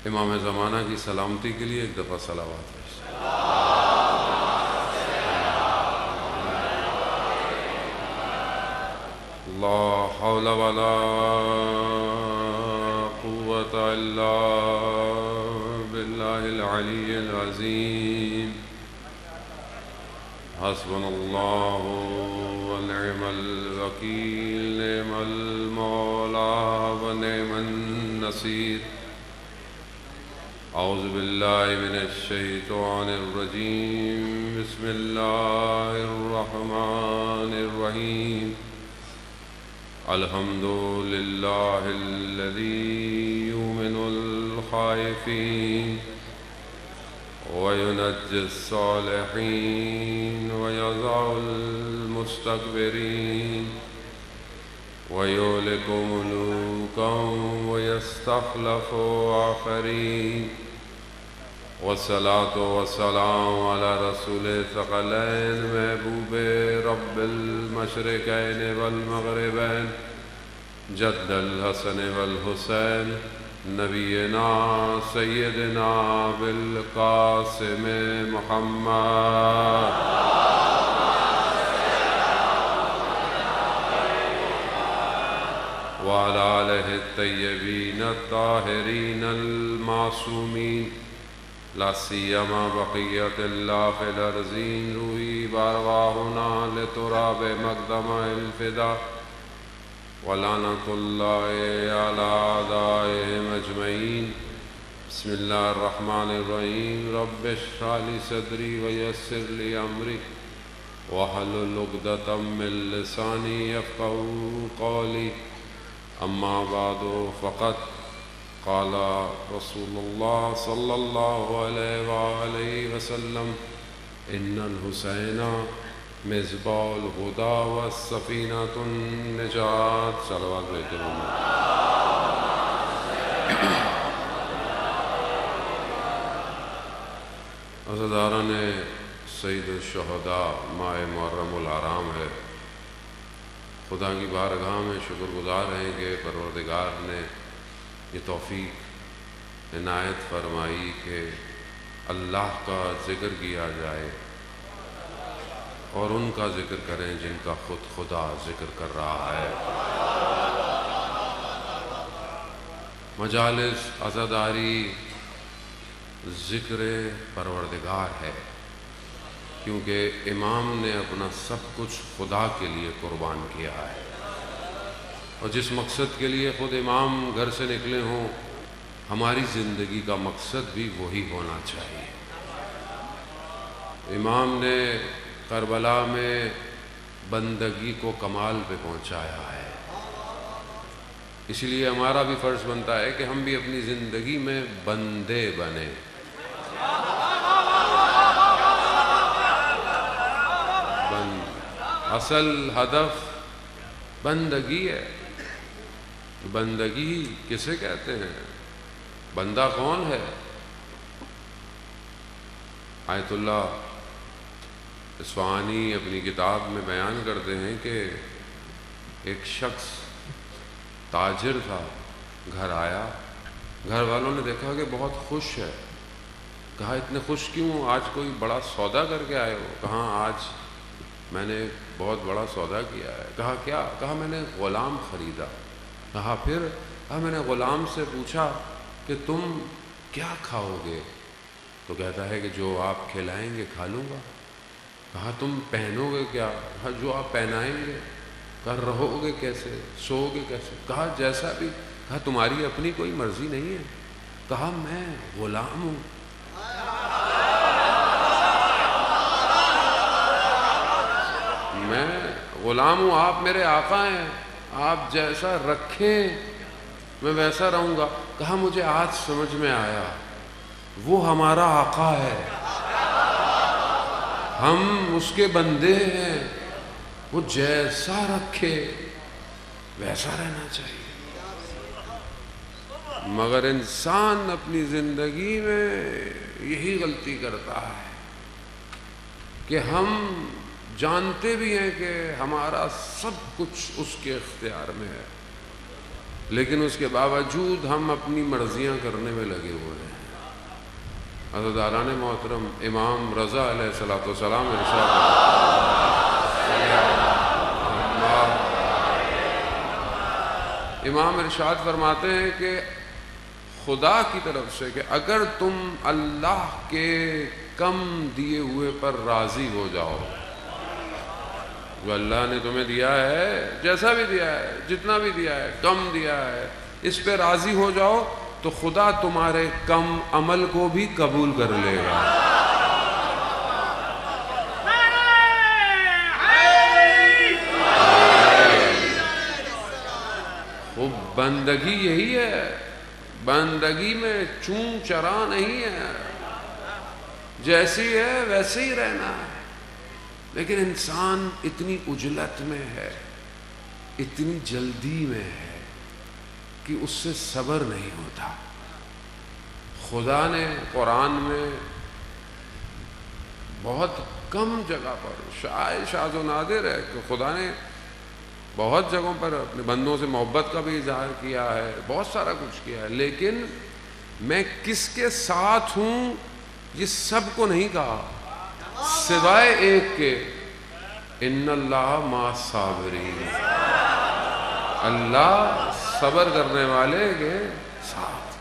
امام زمانہ کی سلامتی کے لیے ایک دفعہ صلوات ہے۔ لا حول ولا قوة إلا بالله العلي العظيم حسبنا الله ونعم الوكيل نعم المولى ونعم النصير أعوذ بالله من الشيطان الرجيم بسم الله الرحمن الرحيم الحمد لله الذي يؤمن الخائفين وينجي الصالحين ويضع المستكبرين ويهلك ملوكا ويستخلف آخرين والصلاة والسلام على رسول الثقلين محبوب رب المشرقين والمغربين جد الحسن والحسين نبينا سيدنا بالقاسم محمد وعلى آله الطيبين الطاهرين المعصومين لا سيما بقية الله في الأرضين روحي بأرواحنا لتراب مقدم الفداء ولعنة الله على أعدائهم أجمعين بسم الله الرحمن الرحيم رب اشرح لي صدري ويسر لي أمري واحلل عقدة من لساني يفقهوا قولي أما بعد فقد قال رسول الله صلى الله عليه وآله وسلم إن الحسين مصباح الهدى والسفينة النجاة صلوات عليكم عزاداران سید الشہداء ماہ محرم الحرام ہے۔ خدا کی بارگاہ میں شکر گزار ہیں کہ پروردگار نے یہ توفیق عنایت فرمائی کہ اللہ کا ذکر کیا جائے اور ان کا ذکر کریں جن کا خود خدا ذکر کر رہا ہے۔ مجالس عزاداری ذکر پروردگار ہے، کیونکہ امام نے اپنا سب کچھ خدا کے لیے قربان کیا ہے، اور جس مقصد کے لیے خود امام گھر سے نکلے ہوں ہماری زندگی کا مقصد بھی وہی ہونا چاہیے۔ امام نے کربلا میں بندگی کو کمال پہ پہنچایا ہے، اس لیے ہمارا بھی فرض بنتا ہے کہ ہم بھی اپنی زندگی میں بندے بنیں۔ اصل ہدف بندگی ہے۔ بندگی کسے کہتے ہیں؟ بندہ کون ہے؟ آیت اللہ اصفہانی اپنی کتاب میں بیان کرتے ہیں کہ ایک شخص تاجر تھا، گھر آیا، گھر والوں نے دیکھا کہ بہت خوش ہے، کہا اتنے خوش کیوں؟ آج کوئی بڑا سودا کر کے آئے ہو؟ کہا آج میں نے بہت بڑا سودا کیا ہے۔ کہا کیا؟ کہا میں نے غلام خریدا۔ کہا پھر؟ کہا میں نے غلام سے پوچھا کہ تم کیا کھاؤ گے؟ تو کہتا ہے کہ جو آپ کھلائیں گے کھا لوں گا۔ کہا تم پہنو گے کیا؟ کہا جو آپ پہنائیں گے۔ کہا رہو گے کیسے؟ سو گے کیسے؟ کہا جیسا بھی۔ کہا تمہاری اپنی کوئی مرضی نہیں ہے؟ کہا میں غلام ہوں۔ میں غلام ہوں، آپ میرے آقا ہیں، آپ جیسا رکھیں میں ویسا رہوں گا۔ کہا مجھے آج سمجھ میں آیا، وہ ہمارا آقا ہے، ہم اس کے بندے ہیں، وہ جیسا رکھے ویسا رہنا چاہیے۔ مگر انسان اپنی زندگی میں یہی غلطی کرتا ہے کہ ہم جانتے بھی ہیں کہ ہمارا سب کچھ اس کے اختیار میں ہے، لیکن اس کے باوجود ہم اپنی مرضیاں کرنے میں لگے ہوئے ہیں۔ عزیزان محترم، امام رضا علیہ الصلوۃ والسلام امام ارشاد فرماتے ہیں کہ خدا کی طرف سے کہ اگر تم اللہ کے کم دیے ہوئے پر راضی ہو جاؤ، جو اللہ نے تمہیں دیا ہے، جیسا بھی دیا ہے، جتنا بھی دیا ہے، کم دیا ہے، اس پہ راضی ہو جاؤ تو خدا تمہارے کم عمل کو بھی قبول کر لے گا۔ وہ بندگی یہی ہے، بندگی میں چون چرا نہیں ہے، جیسی ہے ویسے ہی رہنا ہے۔ لیکن انسان اتنی عجلت میں ہے، اتنی جلدی میں ہے کہ اس سے صبر نہیں ہوتا۔ خدا نے قرآن میں بہت کم جگہ پر، شاید شاذ و نادر ہے کہ خدا نے بہت جگہوں پر اپنے بندوں سے محبت کا بھی اظہار کیا ہے، بہت سارا کچھ کیا ہے، لیکن میں کس کے ساتھ ہوں یہ سب کو نہیں کہا، سوائے ایک کے، ان اللہ مع الصابرین، اللہ صبر کرنے والے کے ساتھ۔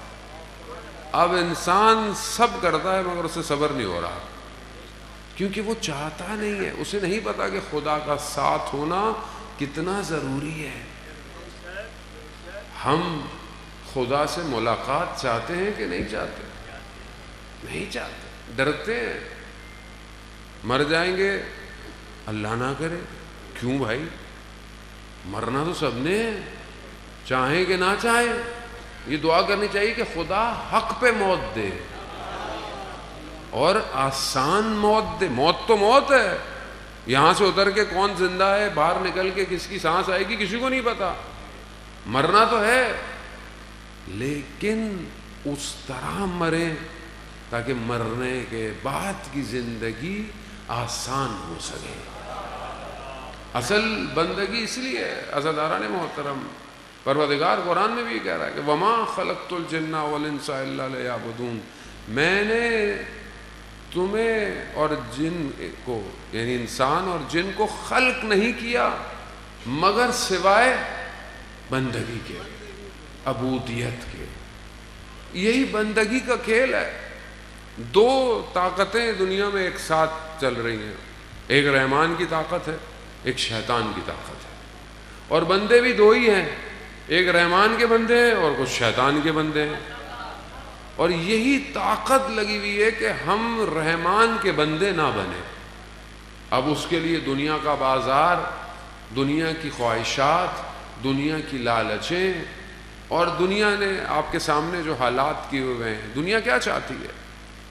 اب انسان سب کرتا ہے مگر اسے صبر نہیں ہو رہا، کیونکہ وہ چاہتا نہیں ہے، اسے نہیں پتا کہ خدا کا ساتھ ہونا کتنا ضروری ہے۔ ہم خدا سے ملاقات چاہتے ہیں کہ نہیں چاہتے؟ نہیں چاہتے، ڈرتے ہیں، مر جائیں گے، اللہ نہ کرے۔ کیوں بھائی؟ مرنا تو سب نے ہے، چاہیں کہ نہ چاہیں۔ یہ دعا کرنی چاہیے کہ خدا حق پہ موت دے اور آسان موت دے۔ موت تو موت ہے، یہاں سے اتر کے کون زندہ ہے، باہر نکل کے کس کی سانس آئے گی کسی کو نہیں پتا، مرنا تو ہے، لیکن اس طرح مریں تاکہ مرنے کے بعد کی زندگی آسان ہو سکے۔ اصل بندگی اس لیے ہے عزیزان محترم، پروردگار قرآن میں بھی کہہ رہا ہے کہ وما خلقت الجن والانس الا لیعبدون، میں نے تمہیں اور جن کو، یعنی انسان اور جن کو خلق نہیں کیا مگر سوائے بندگی کے، عبودیت کے۔ یہی بندگی کا کھیل ہے۔ دو طاقتیں دنیا میں ایک ساتھ چل رہی ہیں، ایک رحمان کی طاقت ہے، ایک شیطان کی طاقت ہے، اور بندے بھی دو ہی ہیں، ایک رحمان کے بندے ہیں اور کچھ شیطان کے بندے ہیں، اور یہی طاقت لگی ہوئی ہے کہ ہم رحمان کے بندے نہ بنیں۔ اب اس کے لیے دنیا کا بازار، دنیا کی خواہشات، دنیا کی لالچیں، اور دنیا نے آپ کے سامنے جو حالات کیے ہوئے ہیں، دنیا کیا چاہتی ہے؟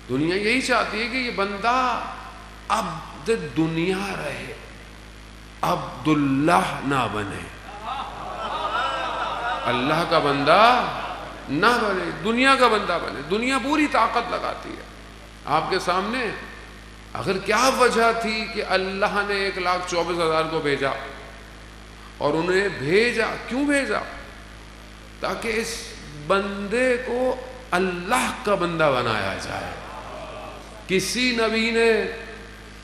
دنیا یہی چاہتی ہے کہ یہ بندہ عبد دنیا رہے، عبد اللہ نہ بنے، اللہ کا بندہ نہ بنے، دنیا کا بندہ بنے۔ دنیا پوری طاقت لگاتی ہے آپ کے سامنے۔ آخر کیا وجہ تھی کہ اللہ نے 1,24,000 کو بھیجا؟ اور انہیں بھیجا کیوں بھیجا؟ تاکہ اس بندے کو اللہ کا بندہ بنایا جائے۔ کسی نبی نے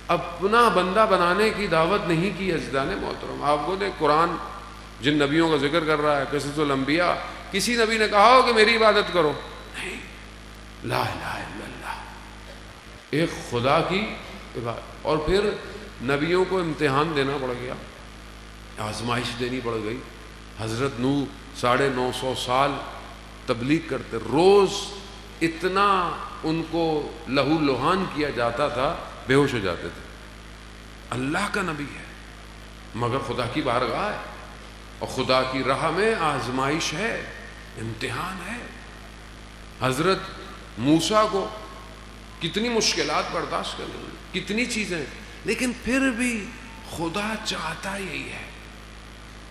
اپنا بندہ بنانے کی دعوت نہیں کی عزیزان محترم۔ آپ کو دیکھ قرآن جن نبیوں کا ذکر کر رہا ہے، قصص الانبیاء، کسی نبی نے کہا ہو کہ میری عبادت کرو؟ نہیں، لا الہ الا اللہ، ایک خدا کی عبادت۔ اور پھر نبیوں کو امتحان دینا پڑ گیا، آزمائش دینی پڑ گئی۔ حضرت نوح 950 سال تبلیغ کرتے، روز اتنا ان کو لہو لہان کیا جاتا تھا، بے ہوش ہو جاتے تھے۔ اللہ کا نبی ہے مگر خدا کی بارگاہ ہے، اور خدا کی راہ میں آزمائش ہے، امتحان ہے۔ حضرت موسیٰ کو کتنی مشکلات برداشت کرنی ہوئی، کتنی چیزیں، لیکن پھر بھی خدا چاہتا یہی ہے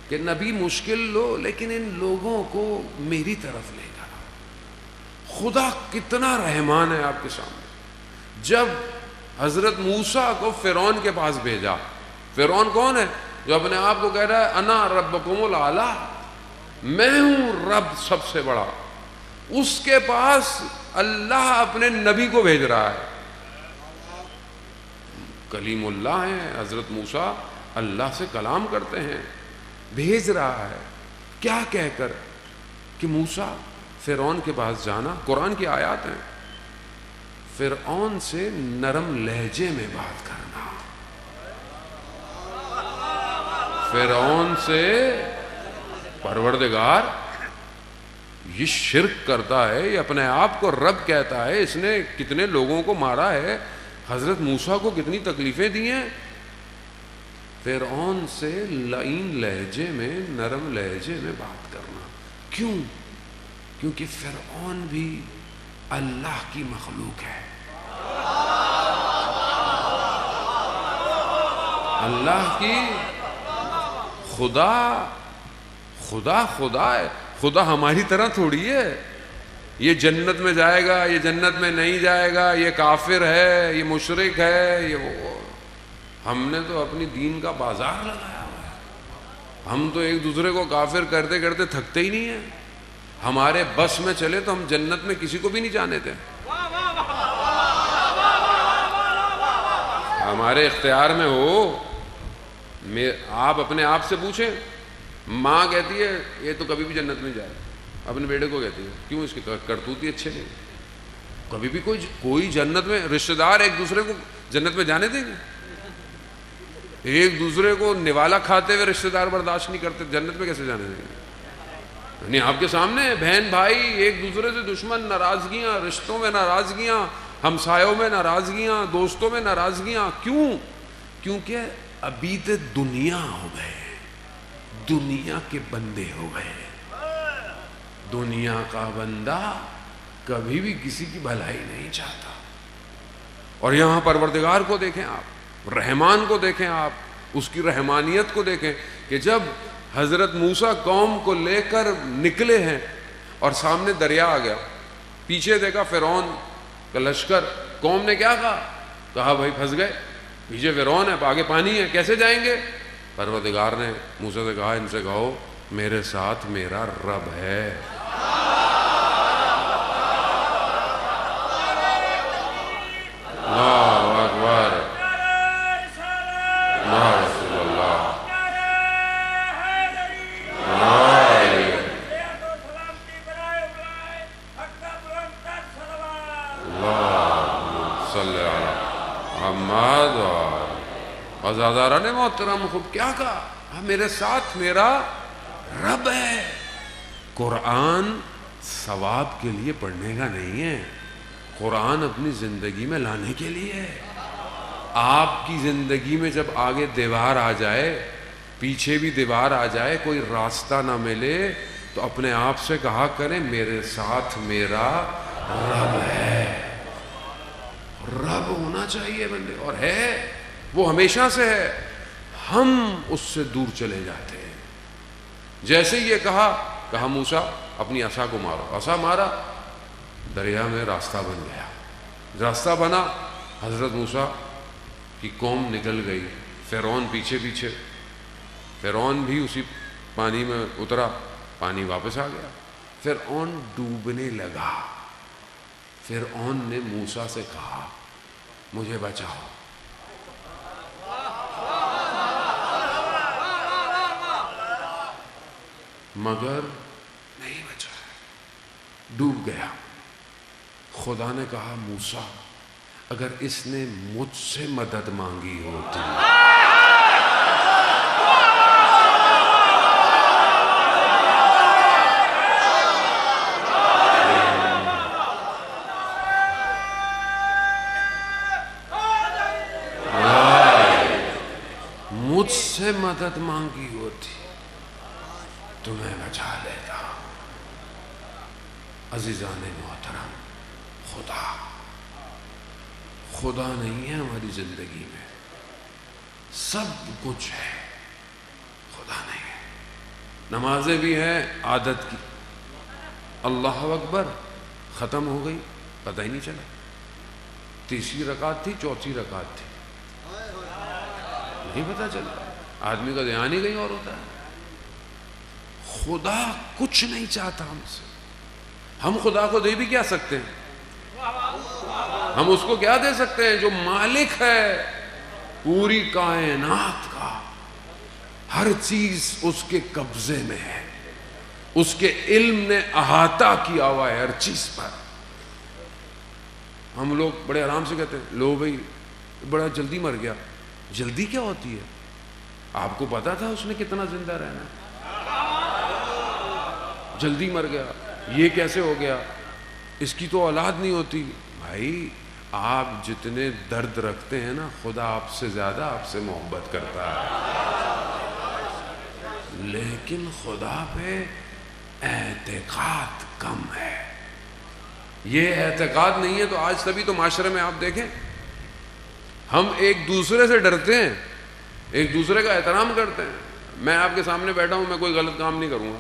کہ نبی مشکل لو لیکن ان لوگوں کو میری طرف لے کر آؤ۔ خدا کتنا رحمان ہے آپ کے سامنے۔ جب حضرت موسیٰ کو فرعون کے پاس بھیجا، فرعون کون ہے؟ جو اپنے آپ کو کہہ رہا ہے انا ربکم الاعلی، میں ہوں رب سب سے بڑا. اس کے پاس اللہ اپنے نبی کو بھیج رہا ہے. کلیم اللہ ہیں حضرت موسیٰ، اللہ سے کلام کرتے ہیں، بھیج رہا ہے. کیا کہہ کر کہ موسیٰ فرعون کے پاس جانا. قرآن کی آیات ہیں. فرعون سے نرم لہجے میں بات کرنا. فرعون سے پروردگار یہ شرک کرتا ہے، یہ اپنے آپ کو رب کہتا ہے، اس نے کتنے لوگوں کو مارا ہے، حضرت موسیٰ کو کتنی تکلیفیں دی ہیں. فرعون سے لعین لہجے میں، نرم لہجے میں بات کرنا. کیوں؟ کیونکہ فرعون بھی اللہ کی مخلوق ہے. اللہ کی خدا ہے. خدا ہماری طرح تھوڑی ہے یہ جنت میں جائے گا، یہ جنت میں نہیں جائے گا، یہ کافر ہے، یہ مشرک ہے، یہ وہ. ہم نے تو اپنی دین کا بازار لگایا ہوا ہے. ہم تو ایک دوسرے کو کافر کرتے کرتے تھکتے ہی نہیں ہیں. ہمارے بس میں چلے تو ہم جنت میں کسی کو بھی نہیں جانے دیں. ہمارے اختیار میں ہو. آپ اپنے آپ سے پوچھیں. ماں کہتی ہے یہ تو کبھی بھی جنت میں جائے، اپنے بیٹے کو کہتی ہے. کیوں؟ اس کے کرتوت ہی اچھے نہیں. کبھی بھی کوئی جنت میں، رشتہ دار ایک دوسرے کو جنت میں جانے دیں گے؟ ایک دوسرے کو نوالا کھاتے ہوئے رشتہ دار برداشت نہیں کرتے، جنت میں کیسے جانے دیں گے؟ یعنی آپ کے سامنے بہن بھائی ایک دوسرے سے دشمن، ناراضگیاں، رشتوں میں ناراضگیاں، ہمسایوں میں ناراضگیاں، دوستوں میں ناراضگیاں. کیوں؟ کیونکہ عبید دنیا ہو گئے، دنیا کے بندے ہو گئے. دنیا کا بندہ کبھی بھی کسی کی بھلائی نہیں چاہتا. اور یہاں پروردگار کو دیکھیں آپ، رحمان کو دیکھیں آپ، اس کی رحمانیت کو دیکھیں کہ جب حضرت موسیٰ قوم کو لے کر نکلے ہیں اور سامنے دریا آ گیا، پیچھے دیکھا فرعون کا لشکر. قوم نے کیا کہا بھائی پھنس گئے، پیچھے فرعون ہے، آگے پانی ہے، کیسے جائیں گے؟ پروردگار نے موسیٰ سے کہا ان سے کہو میرے ساتھ میرا رب ہے. اللہ اکبر، اللہ رسول اللہ، محمد اور زاداران محترم. خوب کیا کہا؟ میرے ساتھ میرا رب ہے. قرآن ثواب کے لیے پڑھنے کا نہیں ہے، قرآن اپنی زندگی میں لانے کے لیے ہے. آپ کی زندگی میں جب آگے دیوار آ جائے، پیچھے بھی دیوار آ جائے، کوئی راستہ نہ ملے، تو اپنے آپ سے کہا کریں میرے ساتھ میرا رب ہے. رب ہونا چاہیے بندے، اور ہے، وہ ہمیشہ سے ہے. ہم اس سے دور چلے جاتے ہیں. جیسے یہ کہا موسیٰ اپنی عصا کو مارو، عصا مارا، دریا میں راستہ بن گیا. راستہ بنا، حضرت موسیٰ کی قوم نکل گئی. فرعون پیچھے پیچھے، فرعون بھی اسی پانی میں اترا، پانی واپس آ گیا. فرعون ڈوبنے لگا. فرعون نے موسیٰ سے کہا مجھے بچاؤ. مگر نہیں بچا، ڈوب گیا. خدا نے کہا موسیٰ اگر اس نے مجھ سے مدد مانگی ہوتی، مجھ سے مدد مانگی ہوتی تمہیں بچا لیتا. عزیزان محترم، خدا نہیں ہے ہماری زندگی میں، سب کچھ ہے، خدا نہیں ہے. نمازیں بھی ہیں عادت کی، اللہ اکبر ختم ہو گئی پتہ ہی نہیں چلا. تیسری رکعت تھی، چوتھی رکعت تھی، نہیں پتہ چلا. آدمی کا دھیان ہی کہیں اور ہوتا ہے. خدا کچھ نہیں چاہتا ہم سے. ہم خدا کو دے بھی کیا سکتے ہیں؟ ہم اس کو کیا دے سکتے ہیں جو مالک ہے پوری کائنات کا. ہر چیز اس کے قبضے میں ہے، اس کے علم نے احاطہ کیا ہوا ہے ہر چیز پر. ہم لوگ بڑے آرام سے کہتے ہیں لو بھائی بڑا جلدی مر گیا. جلدی کیا ہوتی ہے؟ آپ کو پتا تھا اس نے کتنا زندہ رہنا ہے؟ جلدی مر گیا، یہ کیسے ہو گیا؟ اس کی تو اولاد نہیں ہوتی. بھائی آپ جتنے درد رکھتے ہیں نا، خدا آپ سے زیادہ آپ سے محبت کرتا ہے، لیکن خدا پہ اعتقاد کم ہے. یہ اعتقاد نہیں ہے تو آج تبھی تو معاشرے میں آپ دیکھیں ہم ایک دوسرے سے ڈرتے ہیں، ایک دوسرے کا احترام کرتے ہیں. میں آپ کے سامنے بیٹھا ہوں، میں کوئی غلط کام نہیں کروں گا،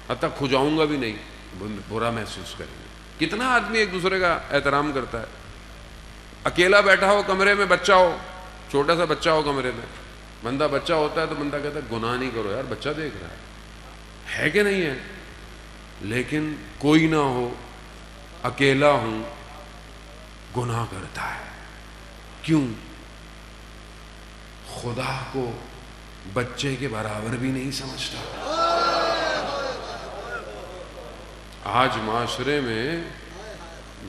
حتیٰ کھجاؤں گا بھی نہیں، برا محسوس کریں گے. کتنا آدمی ایک دوسرے کا احترام کرتا ہے. اکیلا بیٹھا ہو کمرے میں، بچہ ہو، چھوٹا سا بچہ ہو کمرے میں، بندہ بچہ ہوتا ہے تو بندہ کہتا ہے گناہ نہیں کرو یار، بچہ دیکھ رہا ہے کہ نہیں ہے؟ لیکن کوئی نہ ہو، اکیلا ہوں، گناہ کرتا ہے. کیوں؟ خدا کو بچے کے برابر بھی نہیں سمجھتا. آج معاشرے میں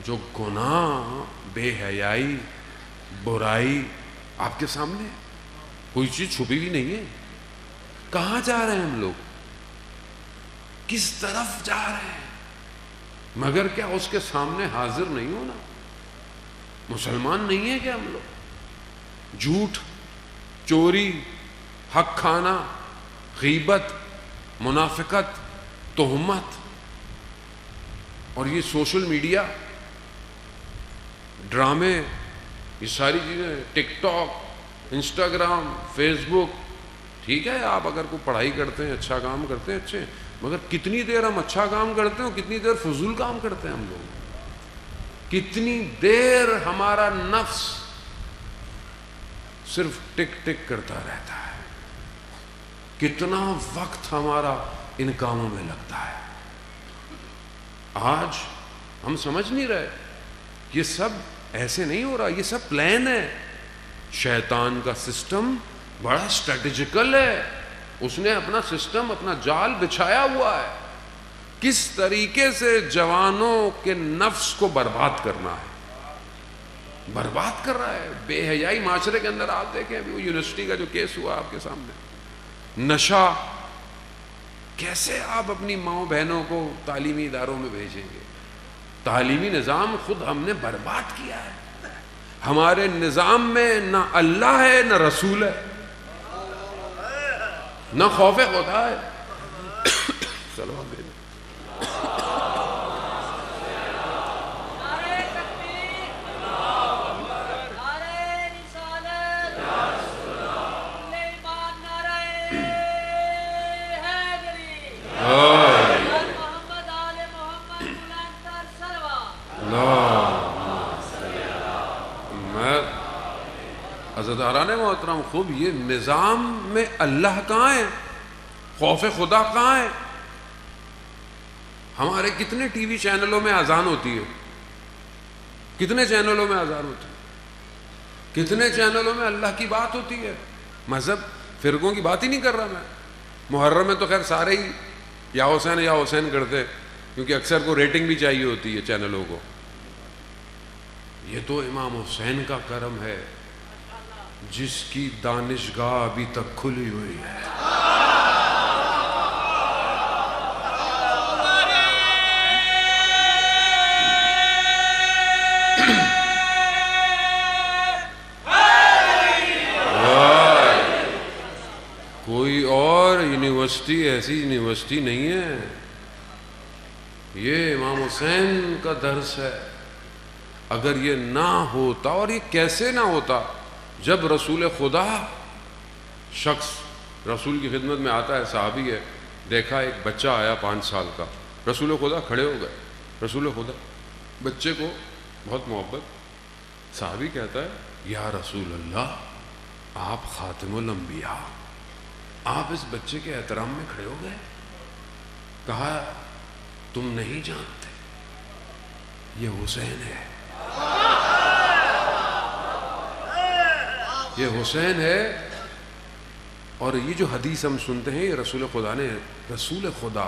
جو گناہ، بے حیائی، برائی آپ کے سامنے ہے، کوئی چیز چھپی بھی نہیں ہے. کہاں جا رہے ہیں ہم لوگ؟ کس طرف جا رہے ہیں؟ مگر کیا اس کے سامنے حاضر نہیں ہونا؟ مسلمان نہیں ہے کیا ہم لوگ؟ جھوٹ، چوری، حق کھانا، غیبت، منافقت، تہمت، اور یہ سوشل میڈیا، ڈرامے، یہ ساری چیزیں، ٹک ٹاک، انسٹاگرام، فیس بک. ٹھیک ہے آپ اگر کوئی پڑھائی کرتے ہیں، اچھا کام کرتے ہیں، اچھے، مگر کتنی دیر ہم اچھا کام کرتے ہیں اور کتنی دیر فضول کام کرتے ہیں ہم لوگ. کتنی دیر ہمارا نفس صرف ٹک ٹک کرتا رہتا ہے، کتنا وقت ہمارا ان کاموں میں لگتا ہے. آج ہم سمجھ نہیں رہے. یہ سب ایسے نہیں ہو رہا، یہ سب پلان ہے. شیطان کا سسٹم بڑا اسٹریٹجیکل ہے. اس نے اپنا سسٹم، اپنا جال بچھایا ہوا ہے، کس طریقے سے جوانوں کے نفس کو برباد کرنا ہے، برباد کر رہا ہے. بے حیائی معاشرے کے اندر آپ دیکھیں، ابھی وہ یونیورسٹی کا جو کیس ہوا آپ کے سامنے، نشہ، کیسے آپ اپنی ماؤں بہنوں کو تعلیمی اداروں میں بھیجیں گے؟ تعلیمی نظام خود ہم نے برباد کیا ہے. ہمارے نظام میں نہ اللہ ہے، نہ رسول ہے، نہ خوف خدا ہے. سلام علیکم. عزیزان محترم، خوب یہ نظام میں اللہ کہاں ہے؟ خوف خدا کہاں ہے؟ ہمارے کتنے ٹی وی چینلوں میں اذان ہوتی ہے، کتنے چینلوں میں اذان ہوتی ہے، کتنے چینلوں میں اللہ کی بات ہوتی ہے. مذہب فرقوں کی بات ہی نہیں کر رہا میں. محرم میں تو خیر سارے ہی یا حسین کرتے، کیونکہ اکثر کو ریٹنگ بھی چاہیے ہوتی ہے چینلوں کو. یہ تو امام حسین کا کرم ہے جس کی دانشگاہ ابھی تک کھلی ہوئی ہے. کوئی اور یونیورسٹی ایسی یونیورسٹی نہیں ہے، یہ امام حسین کا درس ہے. اگر یہ نہ ہوتا، اور یہ کیسے نہ ہوتا، جب رسول خدا شخص رسول کی خدمت میں آتا ہے، صحابی ہے، دیکھا ایک بچہ آیا 5 سال کا، رسول خدا کھڑے ہو گئے. رسول خدا بچے کو بہت محبت، صحابی کہتا ہے یا رسول اللہ، آپ خاتم الانبیاء، آپ اس بچے کے احترام میں کھڑے ہو گئے. کہا تم نہیں جانتے یہ حسین ہے، یہ حسین ہے۔ اور یہ جو حدیث ہم سنتے ہیں یہ رسول خدا نے، رسول خدا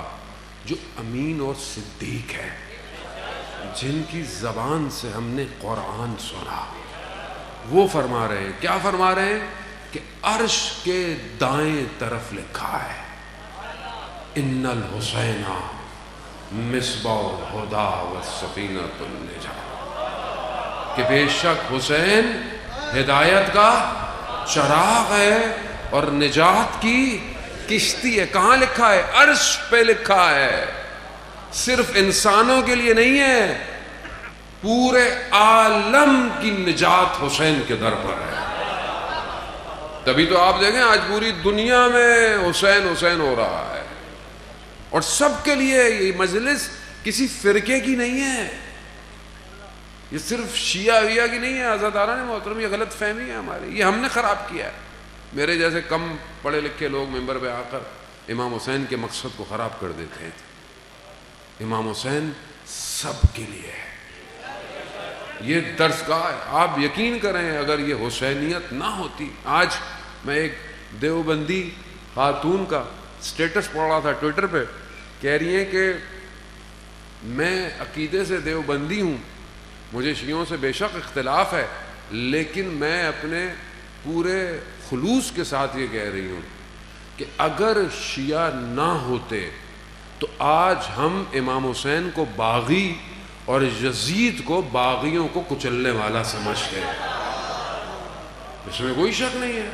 جو امین اور صدیق ہے، جن کی زبان سے ہم نے قرآن سنا، وہ فرما رہے ہیں، کیا فرما رہے ہیں کہ عرش کے دائیں طرف لکھا ہے ان الحسین مصباح الہدی والسفینۃ النجاۃ، کہ بے شک حسین ہدایت کا چراغ ہے اور نجات کی کشتی ہے۔ کہاں لکھا ہے؟ عرش پہ لکھا ہے، صرف انسانوں کے لیے نہیں ہے، پورے عالم کی نجات حسین کے در پر ہے۔ تبھی تو آپ دیکھیں آج پوری دنیا میں حسین حسین ہو رہا ہے، اور سب کے لیے یہ مجلس کسی فرقے کی نہیں ہے، یہ صرف شیعہ ویعہ کی نہیں ہے۔ عزاداران محترم، یہ غلط فہمی ہے ہماری، یہ ہم نے خراب کیا ہے۔ میرے جیسے کم پڑھے لکھے لوگ ممبر پہ آ کر امام حسین کے مقصد کو خراب کر دیتے ہیں۔ امام حسین سب کے لیے ہے، یہ درس گاہ ہے۔ آپ یقین کریں اگر یہ حسینیت نہ ہوتی، آج میں ایک دیوبندی خاتون کا سٹیٹس پڑھ رہا تھا ٹویٹر پہ، کہہ رہی ہیں کہ میں عقیدے سے دیوبندی ہوں، مجھے شیعوں سے بے شک اختلاف ہے، لیکن میں اپنے پورے خلوص کے ساتھ یہ کہہ رہی ہوں کہ اگر شیعہ نہ ہوتے تو آج ہم امام حسین کو باغی اور یزید کو باغیوں کو کچلنے والا سمجھتے ہیں، اس میں کوئی شک نہیں ہے۔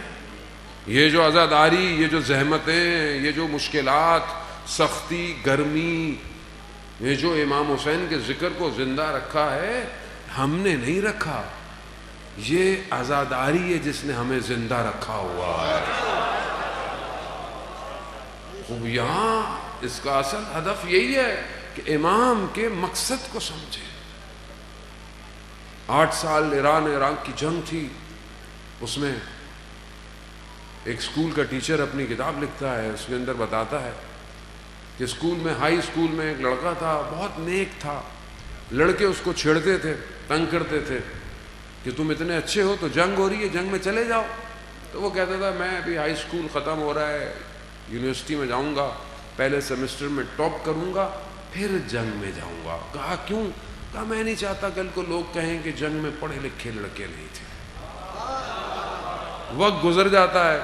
یہ جو عزاداری، یہ جو زحمتیں، یہ جو مشکلات، سختی، گرمی، یہ جو امام حسین کے ذکر کو زندہ رکھا ہے، ہم نے نہیں رکھا، یہ عزاداری ہے جس نے ہمیں زندہ رکھا ہوا ہے۔ خوب یہاں اس کا اصل ہدف یہی ہے کہ امام کے مقصد کو سمجھے۔ 8 سال ایران عراق کی جنگ تھی، اس میں ایک اسکول کا ٹیچر اپنی کتاب لکھتا ہے، اس کے اندر بتاتا ہے کہ اسکول میں، ہائی اسکول میں ایک لڑکا تھا، بہت نیک تھا، لڑکے اس کو چھیڑتے تھے، تنگ کرتے تھے کہ تم اتنے اچھے ہو تو جنگ ہو رہی ہے، جنگ میں چلے جاؤ۔ تو وہ کہتا تھا میں ابھی ہائی اسکول ختم ہو رہا ہے، یونیورسٹی میں جاؤں گا، پہلے سیمسٹر میں ٹاپ کروں گا، پھر جنگ میں جاؤں گا۔ کہا کیوں؟ کہا میں نہیں چاہتا کل کو لوگ کہیں کہ جنگ میں پڑھے لکھے لڑکے نہیں تھے۔ وقت گزر جاتا ہے،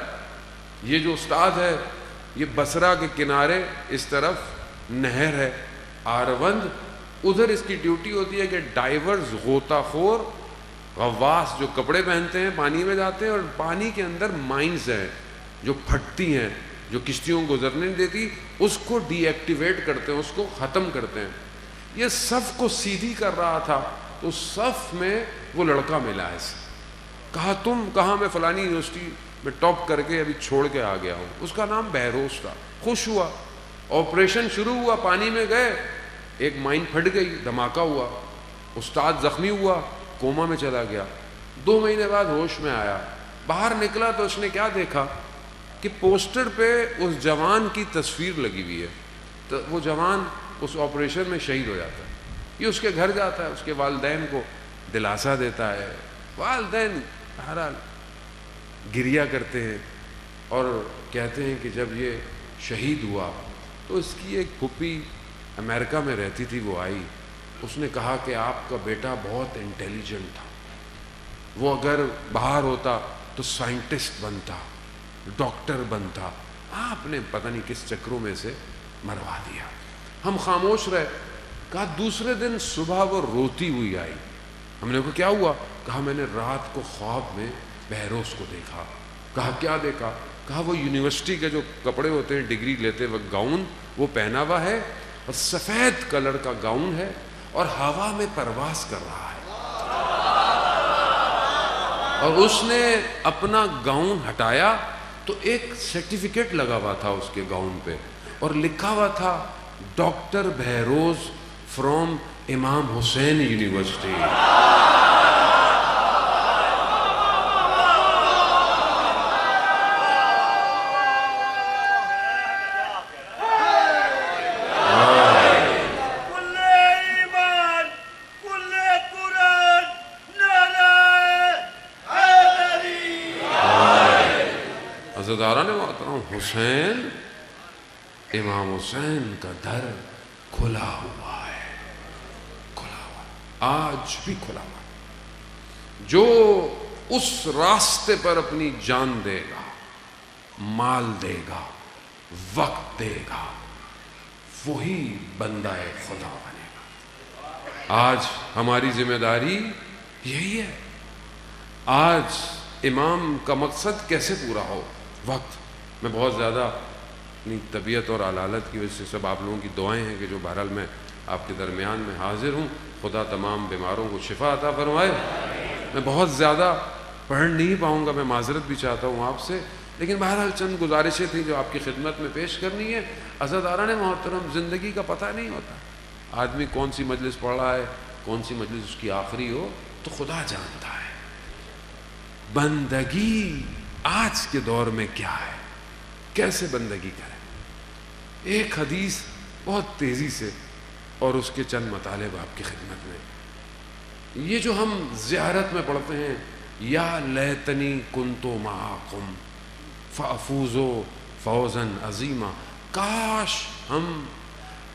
یہ جو استاد ہے یہ بصرہ کے کنارے اس طرف نہر ہے آروند، ادھر اس کی ڈیوٹی ہوتی ہے کہ ڈائیورز، غوطہ خور، غواص جو کپڑے پہنتے ہیں پانی میں جاتے ہیں اور پانی کے اندر مائنز ہیں جو پھٹتی ہیں، جو کشتیوں کو گزرنے نہیں دیتی، اس کو ڈی ایکٹیویٹ کرتے ہیں، اس کو ختم کرتے ہیں۔ یہ صف کو سیدھی کر رہا تھا تو صف میں وہ لڑکا ملا اسے، کہا تم کہاں؟ میں فلانی یونیورسٹی میں ٹاپ کر کے ابھی چھوڑ کے آ گیا ہوں۔ اس کا نام بہروز تھا۔ خوش ہوا، آپریشن شروع ہوا، پانی میں گئے، ایک مائن پھٹ گئی، دھماکہ ہوا، استاد زخمی ہوا، کوما میں چلا گیا۔ 2 مہینے بعد ہوش میں آیا، باہر نکلا تو اس نے کیا دیکھا کہ پوسٹر پہ اس جوان کی تصویر لگی ہوئی ہے، تو وہ جوان اس آپریشن میں شہید ہو جاتا ہے۔ یہ اس کے گھر جاتا ہے، اس کے والدین کو دلاسا دیتا ہے، والدین بہرحال گریہ کرتے ہیں اور کہتے ہیں کہ جب یہ شہید ہوا تو اس کی ایک پھوپھی امریکہ میں رہتی تھی، وہ آئی، اس نے کہا کہ آپ کا بیٹا بہت انٹیلیجنٹ تھا، وہ اگر باہر ہوتا تو سائنٹسٹ بنتا، ڈاکٹر بنتا، آپ نے پتہ نہیں کس چکروں میں سے مروا دیا۔ ہم خاموش رہے۔ کہا دوسرے دن صبح وہ روتی ہوئی آئی، ہم نے کہا کیا ہوا؟ کہا میں نے رات کو خواب میں بہروز کو دیکھا۔ کہا کیا دیکھا؟ کہا وہ یونیورسٹی کے جو کپڑے ہوتے ہیں ڈگری لیتے وقت، گاؤن وہ پہنا ہوا ہے اور سفید کلر کا گاؤن ہے اور ہوا میں پرواز کر رہا ہے، اور اس نے اپنا گاؤن ہٹایا تو ایک سرٹیفکیٹ لگا ہوا تھا اس کے گاؤن پہ اور لکھا ہوا تھا ڈاکٹر بہروز فرام امام حسین یونیورسٹی۔ عزاداران محترم حسین، امام حسین کا در کھلا ہوا ہے، کھلا ہوا، آج بھی کھلا ہوا ہے۔ جو اس راستے پر اپنی جان دے گا، مال دے گا، وقت دے گا، وہی بندہ خدا بنے گا۔ آج ہماری ذمہ داری یہی ہے۔ آج امام کا مقصد کیسے پورا ہو؟ وقت۔ میں بہت زیادہ اپنی طبیعت اور علالت کی وجہ سے سب آپ لوگوں کی دعائیں ہیں کہ جو بہرحال میں آپ کے درمیان میں حاضر ہوں، خدا تمام بیماروں کو شفا عطا فرمائے۔ میں بہت زیادہ پڑھ نہیں پاؤں گا، میں معذرت بھی چاہتا ہوں آپ سے، لیکن بہرحال چند گزارشیں تھیں جو آپ کی خدمت میں پیش کرنی ہے۔ عزاداران محترم، زندگی کا پتہ نہیں ہوتا، آدمی کون سی مجلس پڑھ رہا ہے، کون سی مجلس اس کی آخری ہو، تو خدا جانتا ہے۔ بندگی آج کے دور میں کیا ہے، کیسے بندگی کریں؟ ایک حدیث بہت تیزی سے اور اس کے چند مطالب آپ کی خدمت میں۔ یہ جو ہم زیارت میں پڑھتے ہیں، یا لیتنی کنتو معاکم فافوز فوزا عظیما، کاش ہم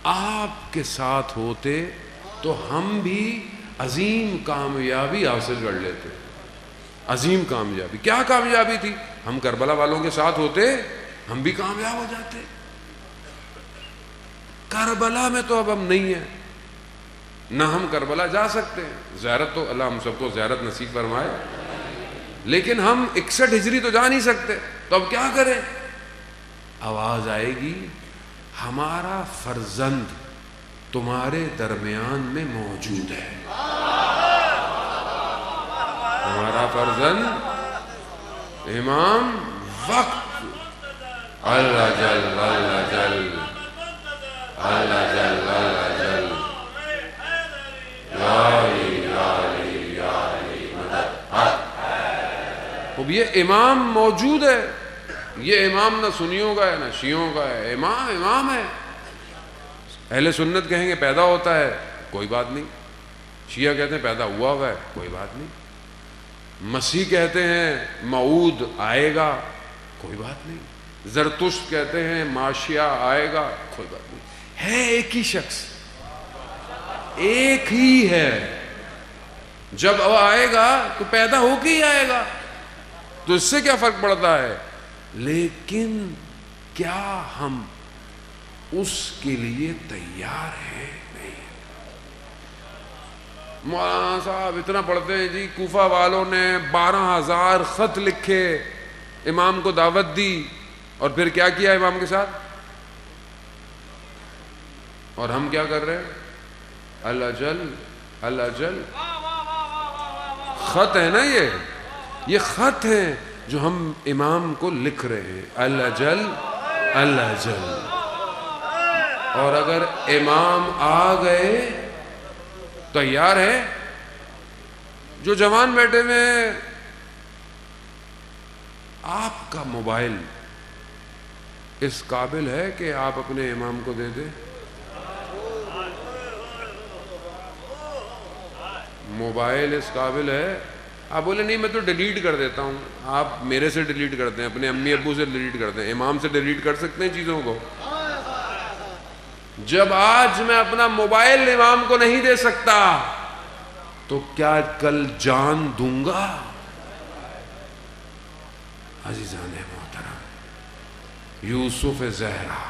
آپ کے ساتھ ہوتے تو ہم بھی عظیم کامیابی حاصل کر لیتے۔ عظیم کامیابی، کیا کامیابی تھی؟ ہم کربلا والوں کے ساتھ ہوتے، ہم بھی کامیاب ہو جاتے۔ کربلا میں تو اب ہم نہیں ہیں، نہ ہم کربلا جا سکتے ہیں۔ زیارت تو اللہ ہم سب کو زیارت نصیب فرمائے، لیکن ہم 61 ہجری تو جا نہیں سکتے، تو اب کیا کریں؟ آواز آئے گی، ہمارا فرزند تمہارے درمیان میں موجود ہے، ہمارا فرزند امام وقت، اللہ جل اللہ جل اللہ جل اللہ جل یا علی یا علی یا علی مدد۔ اب یہ امام موجود ہے، یہ امام نہ سنیوں کا ہے نہ شیعوں کا ہے، امام امام ہے۔ اہل سنت کہیں گے پیدا ہوتا ہے، کوئی بات نہیں۔ شیعہ کہتے ہیں پیدا ہوا ہوا ہے، کوئی بات نہیں۔ مسیح کہتے ہیں موعود آئے گا، کوئی بات نہیں۔ زرتشت کہتے ہیں ماشیہ آئے گا، کوئی بات نہیں۔ ہے ایک ہی شخص، ایک ہی ہے۔ جب وہ آئے گا تو پیدا ہو کے ہی آئے گا، تو اس سے کیا فرق پڑتا ہے؟ لیکن کیا ہم اس کے لیے تیار ہیں؟ نہیں۔ مولانا صاحب اتنا پڑھتے ہیں جی، کوفہ والوں نے 12,000 خط لکھے، امام کو دعوت دی، اور پھر کیا کیا امام کے ساتھ؟ اور ہم کیا کر رہے ہیں؟ اللہ جل اللہ جل، خط ہے نا، یہ خط ہے جو ہم امام کو لکھ رہے ہیں، اللہ جل اللہ جل۔ اور اگر امام آ گئے تیار ہے؟ جو جوان بیٹے میں آپ کا موبائل اس قابل ہے کہ آپ اپنے امام کو دے دیں؟ موبائل اس قابل ہے؟ آپ بولے نہیں میں تو ڈیلیٹ کر دیتا ہوں۔ آپ میرے سے ڈیلیٹ کرتے ہیں، اپنے امی ابو سے ڈیلیٹ کرتے ہیں، امام سے ڈیلیٹ کر سکتے ہیں چیزوں کو؟ جب آج میں اپنا موبائل امام کو نہیں دے سکتا تو کیا کل جان دوں گا؟ عزیزان محترم، یوسف زہرا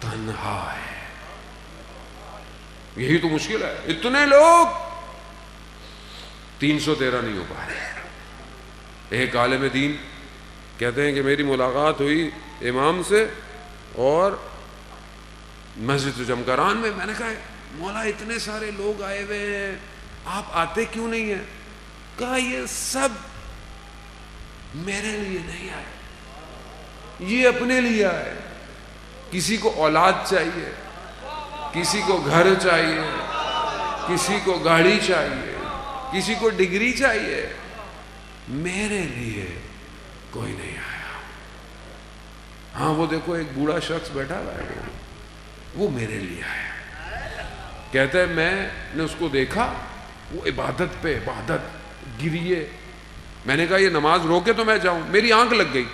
تنہا ہے، یہی تو مشکل ہے۔ اتنے لوگ 313 نہیں ہو پا رہے۔ ایک عالم دین کہتے ہیں کہ میری ملاقات ہوئی امام سے اور مسجد جمکران میں نے کہا مولا اتنے سارے لوگ آئے ہوئے ہیں، آپ آتے کیوں نہیں ہیں؟ کہا یہ سب میرے لیے نہیں آئے، یہ اپنے لیے آئے۔ کسی کو اولاد چاہیے، کسی کو گھر چاہیے، کسی کو گاڑی چاہیے، کسی کو ڈگری چاہیے، میرے لیے کوئی نہیں آیا۔ ہاں وہ دیکھو ایک بوڑھا شخص بیٹھا ہوا ہے، وہ میرے لیے آیا۔ کہتا ہے میں نے اس کو دیکھا، وہ عبادت پہ عبادت گریے، میں نے کہا یہ نماز روکے تو میں جاؤں، میری آنکھ لگ گئی،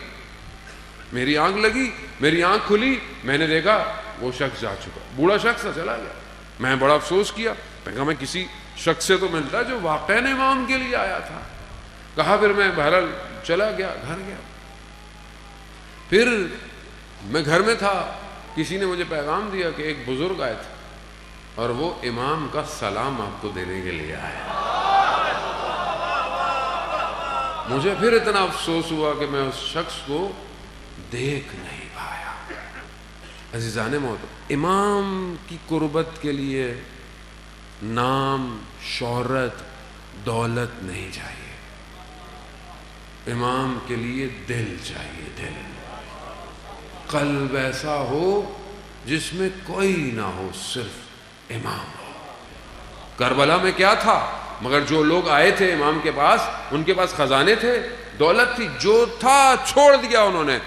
میری آنکھ لگی، میری آنکھ کھلی، میں نے دیکھا وہ شخص جا چکا، بوڑھا شخص چلا گیا۔ میں بڑا افسوس کیا، میں کہا میں کسی شخص سے تو ملتا جو واقعاً امام کے لیے آیا تھا۔ کہا پھر میں بہرحال چلا گیا، گھر گیا۔ پھر میں گھر میں تھا، کسی نے مجھے پیغام دیا کہ ایک بزرگ آئے تھے اور وہ امام کا سلام آپ کو دینے کے لیے آئے۔ مجھے پھر اتنا افسوس ہوا کہ میں اس شخص کو دیکھ نہیں پایا۔ عزیزان محترم، امام کی قربت کے لیے نام، شہرت، دولت نہیں چاہیے، امام کے لیے دل چاہیے، دل، قلب ایسا ہو جس میں کوئی نہ ہو، صرف امام ہو۔ کربلا میں کیا تھا؟ مگر جو لوگ آئے تھے امام کے پاس، ان کے پاس خزانے تھے، دولت تھی، جو تھا چھوڑ دیا انہوں نے۔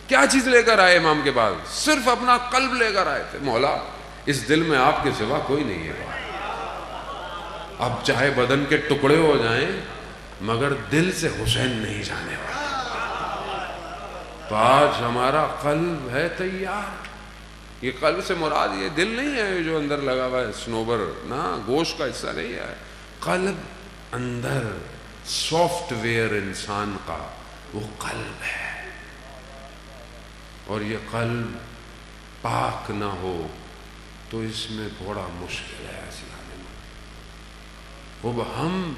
کیا چیز لے کر آئے امام کے پاس؟ صرف اپنا قلب لے کر آئے تھے۔ مولا اس دل میں آپ کے سوا کوئی نہیں ہے، اب چاہے بدن کے ٹکڑے ہو جائیں مگر دل سے حسین نہیں جانے والا۔ تو آج ہمارا قلب ہے تیار۔ یہ قلب سے مراد یہ دل نہیں ہے جو اندر لگا ہوا ہے سنوبر، نہ گوشت کا حصہ نہیں ہے، قلب اندر سافٹ ویئر انسان کا وہ قلب ہے، اور یہ قلب پاک نہ ہو تو اس میں بڑا مشکل ہے ایسی حالت میں۔ اب ہم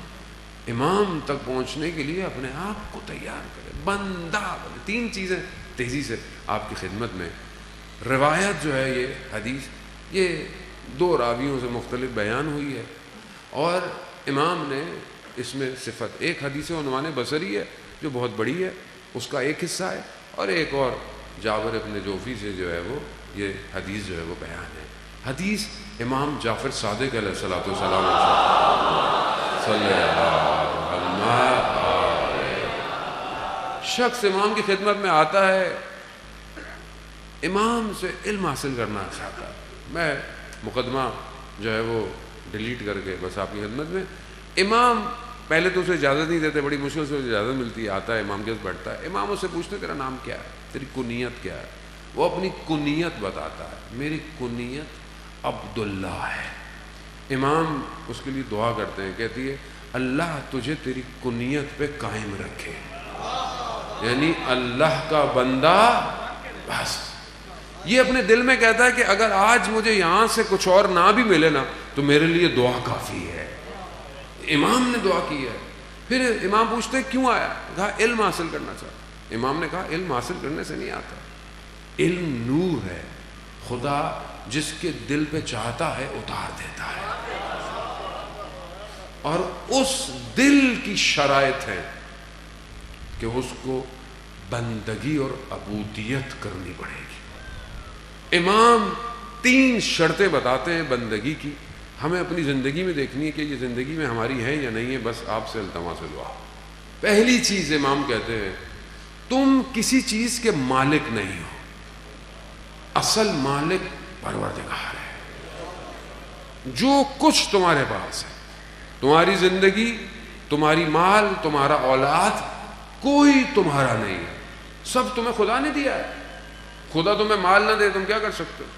امام تک پہنچنے کے لیے اپنے آپ کو تیار کریں، بندہ بنے۔ تین چیزیں تیزی سے آپ کی خدمت میں۔ روایت جو ہے، یہ حدیث، یہ دو راویوں سے مختلف بیان ہوئی ہے، اور امام نے اس میں صفت، ایک حدیث عنوان بصری ہے جو بہت بڑی ہے، اس کا ایک حصہ ہے، اور ایک اور جابر ابن جوفی سے جو ہے وہ یہ حدیث جو ہے وہ بیان ہے۔ حدیث امام جعفر صادق علیہ الصلوۃ والسلام صلی اللہ علیہ۔ شخص امام کی خدمت میں آتا ہے، امام سے علم حاصل کرنا چاہتا ہے۔ میں مقدمہ جو ہے وہ ڈیلیٹ کر کے بس آپ کی خدمت میں، امام پہلے تو اسے اجازت نہیں دیتے، بڑی مشکل سے اسے اجازت ملتی ہے، آتا ہے امام کے پاس بیٹھتا ہے، امام اس سے پوچھتے تیرا نام کیا ہے، تیری کنیت کیا ہے؟ وہ اپنی کنیت بتاتا ہے، میری کنیت عبداللہ ہے۔ امام اس کے لیے دعا کرتے ہیں، کہتی ہے اللہ تجھے تیری کنیت پہ قائم رکھے، یعنی اللہ کا بندہ بس۔ یہ اپنے دل میں کہتا ہے کہ اگر آج مجھے یہاں سے کچھ اور نہ بھی ملے نا تو میرے لیے دعا کافی ہے۔ امام نے دعا کی ہے۔ پھر امام پوچھتے کیوں آیا؟ کہا علم حاصل کرنا چاہتا۔ امام نے کہا علم حاصل کرنے سے نہیں آتا، علم نور ہے، خدا جس کے دل پہ چاہتا ہے اتار دیتا ہے، اور اس دل کی شرائط ہے کہ اس کو بندگی اور عبودیت کرنی پڑے گی۔ امام تین شرطیں بتاتے ہیں بندگی کی، ہمیں اپنی زندگی میں دیکھنی ہے کہ یہ زندگی میں ہماری ہے یا نہیں ہے، بس آپ سے التماس دعا۔ پہلی چیز امام کہتے ہیں تم کسی چیز کے مالک نہیں ہو، اصل مالک پروردگار ہے۔ جو کچھ تمہارے پاس ہے، تمہاری زندگی، تمہاری مال، تمہارا اولاد، کوئی تمہارا نہیں ہے، سب تمہیں خدا نے دیا ہے۔ خدا تمہیں مال نہ دے تم کیا کر سکتے ہو؟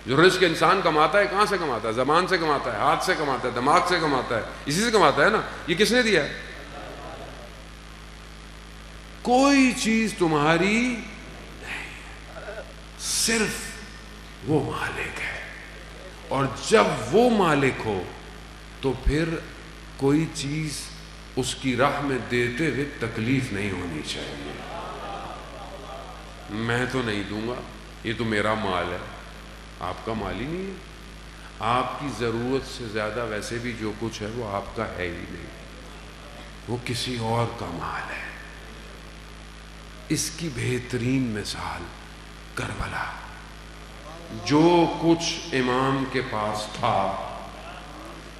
جو رزق انسان کماتا ہے کہاں سے کماتا ہے؟ زبان سے کماتا ہے، ہاتھ سے کماتا ہے، دماغ سے کماتا ہے، اسی سے کماتا ہے نا۔ یہ کس نے دیا ہے؟ کوئی چیز تمہاری نہیں، صرف وہ مالک ہے، اور جب وہ مالک ہو تو پھر کوئی چیز اس کی راہ میں دیتے ہوئے تکلیف نہیں ہونی چاہیے۔ میں تو نہیں دوں گا، یہ تو میرا مال ہے، آپ کا مال ہی نہیں ہے۔ آپ کی ضرورت سے زیادہ ویسے بھی جو کچھ ہے وہ آپ کا ہے ہی نہیں، وہ کسی اور کا مال ہے۔ اس کی بہترین مثال کربلا، جو کچھ امام کے پاس تھا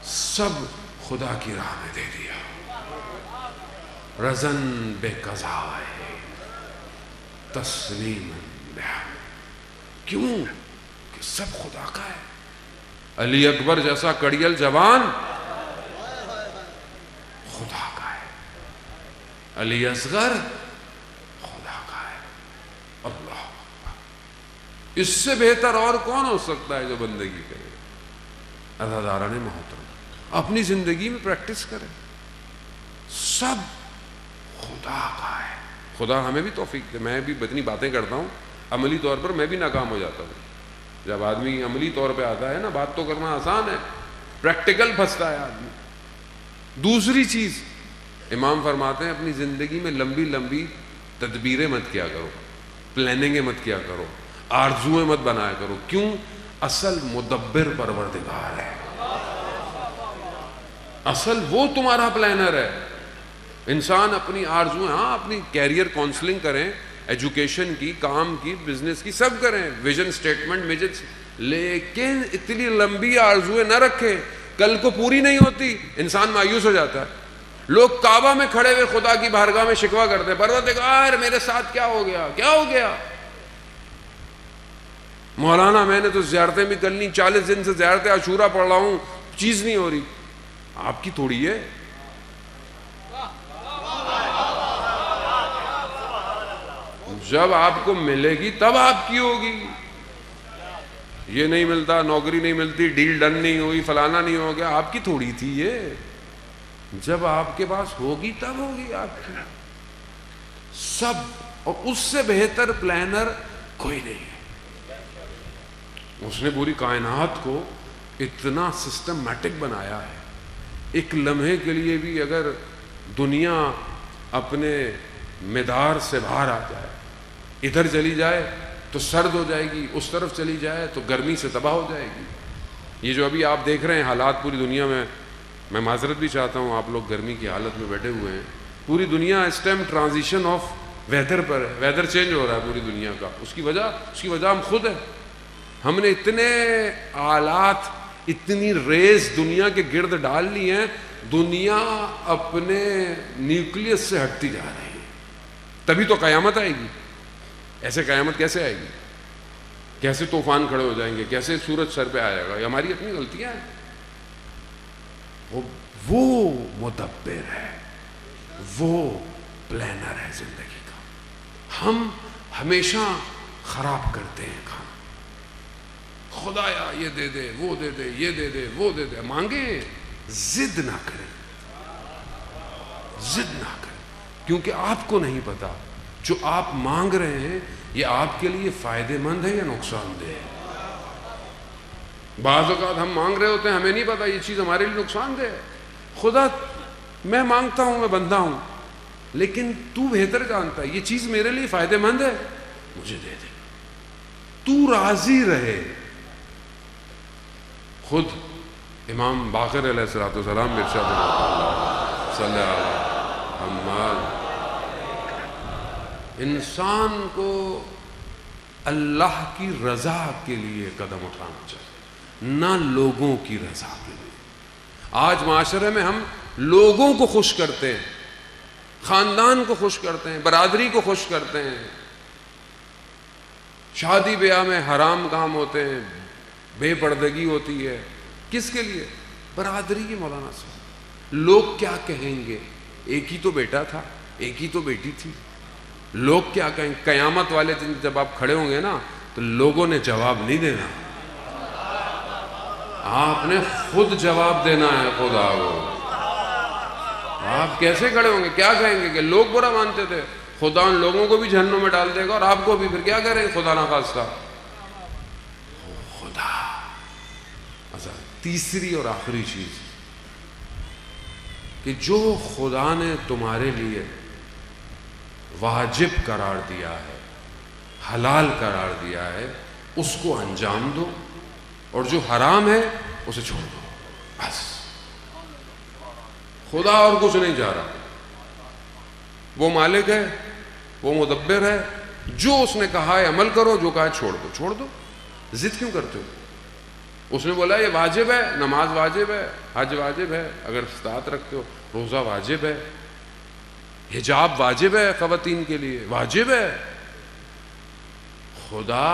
سب خدا کی راہ میں دے دیا۔ رزن بے قضائے تسلیم بہا، کیوں کہ سب خدا کا ہے۔ علی اکبر جیسا کڑیل جوان خدا کا ہے، علی اصغر خدا کا ہے، اس سے بہتر اور کون ہو سکتا ہے جو بندگی کرے؟ عزاداران محترم، اپنی زندگی میں پریکٹس کریں، سب خدا کا ہے۔ خدا ہمیں بھی توفیق دے۔ میں بھی اتنی باتیں کرتا ہوں، عملی طور پر میں بھی ناکام ہو جاتا ہوں۔ جب آدمی عملی طور پہ آتا ہے نا، بات تو کرنا آسان ہے، پریکٹیکل پھنستا ہے آدمی۔ دوسری چیز امام فرماتے ہیں اپنی زندگی میں لمبی لمبی تدبیریں مت کیا کرو، پلاننگیں مت کیا کرو، آرزویں مت بنایا کرو۔ کیوں؟ اصل مدبر پروردگار ہے، اصل وہ تمہارا پلانر ہے۔ انسان اپنی آرزویں، ہاں اپنی کیریئر کاؤنسلنگ کریں، ایجوکیشن کی، کام کی، بزنس کی، سب کریں، ویژن سٹیٹمنٹ میجرز، لیکن اتنی لمبی آرزویں نہ رکھیں، کل کو پوری نہیں ہوتی انسان مایوس ہو جاتا ہے۔ لوگ کعبہ میں کھڑے ہوئے خدا کی بارگاہ میں شکوہ کرتے ہیں، پروردگار میرے ساتھ کیا ہو گیا، کیا ہو گیا؟ مولانا میں نے تو زیارتیں بھی کر لیں، 40 دن سے زیارتیں عاشورہ پڑھ رہا ہوں، چیز نہیں ہو رہی۔ آپ کی تھوڑی ہے، جب آپ کو ملے گی تب آپ کی ہوگی۔ یہ نہیں ملتا، نوکری نہیں ملتی، ڈیل ڈن نہیں ہوئی، فلانا نہیں ہو گیا، آپ کی تھوڑی تھی یہ۔ جب آپ کے پاس ہوگی تب ہوگی آپ کی۔ سب، اور اس سے بہتر پلانر کوئی نہیں ہے۔ اس نے پوری کائنات کو اتنا سسٹمیٹک بنایا ہے، ایک لمحے کے لیے بھی اگر دنیا اپنے مدار سے باہر آ جائے، ادھر چلی جائے تو سرد ہو جائے گی، اس طرف چلی جائے تو گرمی سے تباہ ہو جائے گی۔ یہ جو ابھی آپ دیکھ رہے ہیں حالات پوری دنیا میں معذرت بھی چاہتا ہوں، آپ لوگ گرمی کی حالت میں بیٹھے ہوئے ہیں، پوری دنیا اس ٹائم ٹرانزیشن آف ویدر پر ہے، ویدر چینج ہو رہا ہے پوری دنیا کا۔ اس کی وجہ ہم خود ہیں۔ ہم نے اتنے آلات، اتنی ریز دنیا کے گرد ڈال لی ہیں، دنیا اپنے نیوکلیس سے ہٹتی جا رہی ہے۔ تبھی تو قیامت آئے گی۔ ایسے قیامت کیسے آئے گی؟ کیسے طوفان کھڑے ہو جائیں گے؟ کیسے سورج سر پہ آئے گا؟ یہ ہماری اپنی غلطیاں ہیں۔ وہ مدبر ہے، وہ پلانر ہے زندگی کا۔ ہم ہمیشہ خراب کرتے ہیں کام۔ خدایا یہ دے دے، وہ دے دے، یہ دے دے، وہ دے دے، مانگیں، ضد نہ کریں، ضد نہ کریں، کیونکہ آپ کو نہیں پتا جو آپ مانگ رہے ہیں یہ آپ کے لیے فائدے مند ہے یا نقصان دہ ہے۔ بعض اوقات ہم مانگ رہے ہوتے ہیں، ہمیں نہیں پتا یہ چیز ہمارے لیے نقصان دہ ہے۔ خدا، میں مانگتا ہوں، میں بندہ ہوں، لیکن تو بہتر جانتا ہے یہ چیز میرے لیے فائدے مند ہے، مجھے دے دے، تو راضی رہے۔ خود امام باقر علیہ السلام ارشاد فرماتے صلی اللہ علیہ وسلم، انسان کو اللہ کی رضا کے لیے قدم اٹھانا چاہیے، نہ لوگوں کی رضا کے لیے۔ آج معاشرے میں ہم لوگوں کو خوش کرتے ہیں، خاندان کو خوش کرتے ہیں، برادری کو خوش کرتے ہیں، شادی بیاہ میں حرام کام ہوتے ہیں، بے پردگی ہوتی ہے، کس کے لیے؟ برادری کی۔ مولانا صاحب، لوگ کیا کہیں گے؟ ایک ہی تو بیٹا تھا، ایک ہی تو بیٹی تھی، لوگ کیا کہیں؟ قیامت والے دن جب آپ کھڑے ہوں گے نا تو لوگوں نے جواب نہیں دینا، آپ نے خود جواب دینا ہے خدا کو۔ آپ کیسے کھڑے ہوں گے؟ کیا کہیں گے کہ لوگ برا مانتے تھے، خدا ان لوگوں کو بھی جہنم میں ڈال دے گا اور آپ کو بھی، پھر کیا کریں گے؟ خدا نخواستہ خدا۔ اچھا، تیسری اور آخری چیز کہ جو خدا نے تمہارے لیے واجب قرار دیا ہے، حلال قرار دیا ہے، اس کو انجام دو، اور جو حرام ہے اسے چھوڑ دو، بس۔ خدا اور کچھ نہیں چاہ رہا، وہ مالک ہے، وہ مدبر ہے، جو اس نے کہا ہے عمل کرو، جو کہا ہے چھوڑ دو، چھوڑ دو۔ ضد کیوں کرتے ہو؟ اس نے بولا یہ واجب ہے، نماز واجب ہے، حج واجب ہے اگر استطاعت رکھتے ہو، روزہ واجب ہے، حجاب واجب ہے خواتین کے لیے، واجب ہے۔ خدا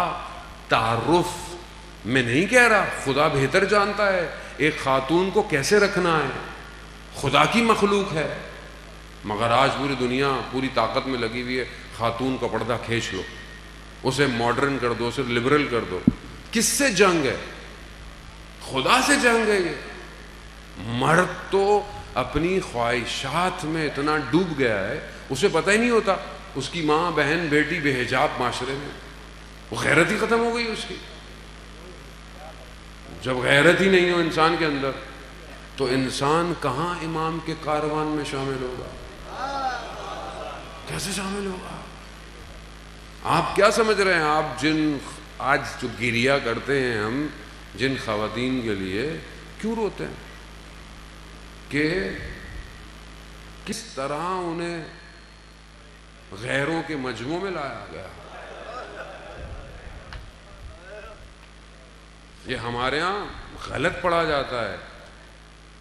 تعارف میں نہیں کہہ رہا، خدا بہتر جانتا ہے ایک خاتون کو کیسے رکھنا ہے، خدا کی مخلوق ہے۔ مگر آج پوری دنیا پوری طاقت میں لگی ہوئی ہے، خاتون کا پردہ کھینچ لو، اسے ماڈرن کر دو، اسے لبرل کر دو. کس سے جنگ ہے؟ خدا سے جنگ ہے. یہ مرد تو اپنی خواہشات میں اتنا ڈوب گیا ہے اسے پتہ ہی نہیں ہوتا اس کی ماں بہن بیٹی بے حجاب معاشرے میں، وہ غیرت ہی ختم ہو گئی اس کی. جب غیرت ہی نہیں ہو انسان کے اندر تو انسان کہاں امام کے کاروان میں شامل ہوگا؟ کیسے شامل ہوگا؟ آپ کیا سمجھ رہے ہیں؟ آپ جن آج جو گریا کرتے ہیں ہم جن خواتین کے لیے، کیوں روتے ہیں؟ کہ کس طرح انہیں غیروں کے مجموعوں میں لایا گیا. یہ ہمارے ہاں غلط پڑھا جاتا ہے.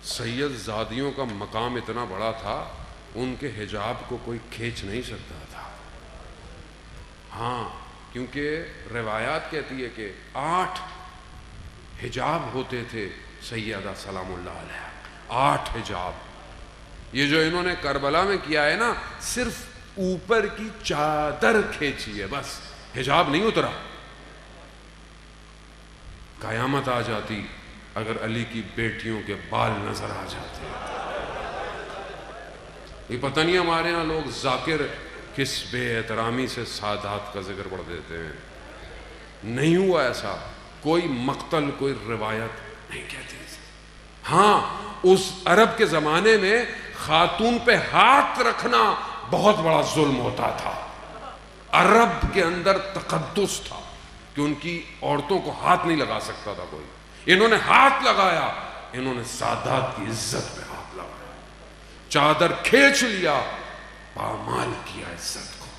سید زادیوں کا مقام اتنا بڑا تھا ان کے حجاب کو کوئی کھینچ نہیں سکتا تھا. ہاں، کیونکہ روایات کہتی ہے کہ 8 حجاب ہوتے تھے سیدہ سلام اللہ علیہ. 8 حجاب. یہ جو انہوں نے کربلا میں کیا ہے نا، صرف اوپر کی چادر کھینچی ہے، بس حجاب نہیں اترا. قیامت آ جاتی اگر علی کی بیٹیوں کے بال نظر آ جاتے. یہ پتہ نہیں ہمارے ہاں لوگ ذاکر کس بے احترامی سے سادات کا ذکر پڑھ دیتے ہیں. نہیں ہوا ایسا، کوئی مقتل کوئی روایت نہیں کہتی. ہاں، اس عرب کے زمانے میں خاتون پہ ہاتھ رکھنا بہت بڑا ظلم ہوتا تھا. عرب کے اندر تقدس تھا کہ ان کی عورتوں کو ہاتھ نہیں لگا سکتا تھا کوئی. انہوں نے ہاتھ لگایا، انہوں نے سادات کی عزت پہ ہاتھ لگایا، چادر کھینچ لیا، پامال کیا عزت کو.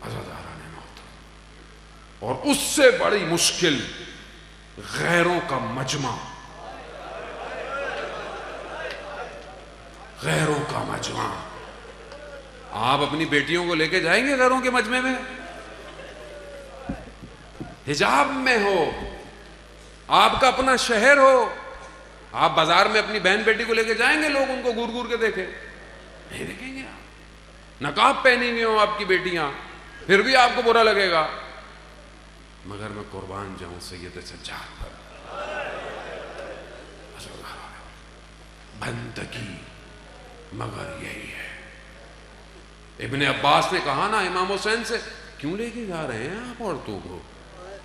عزاداران محترم، اور اس سے بڑی مشکل غیروں کا مجمع. غیروں کا مجمع. آپ اپنی بیٹیوں کو لے کے جائیں گے غیروں کے مجمع میں؟ حجاب میں ہو، آپ کا اپنا شہر ہو، آپ بازار میں اپنی بہن بیٹی کو لے کے جائیں گے، لوگ ان کو گور گور کے دیکھیں؟ نہیں دیکھیں گے. آپ نقاب پہنی ہوئی ہوں آپ کی بیٹیاں، پھر بھی آپ کو برا لگے گا. مگر میں قربان جاؤں سید سجاد پر. بندگی مگر یہی ہے. ابن عباس نے کہا نا امام حسین سے، کیوں لے کے جا رہے ہیں آپ عورتوں کو،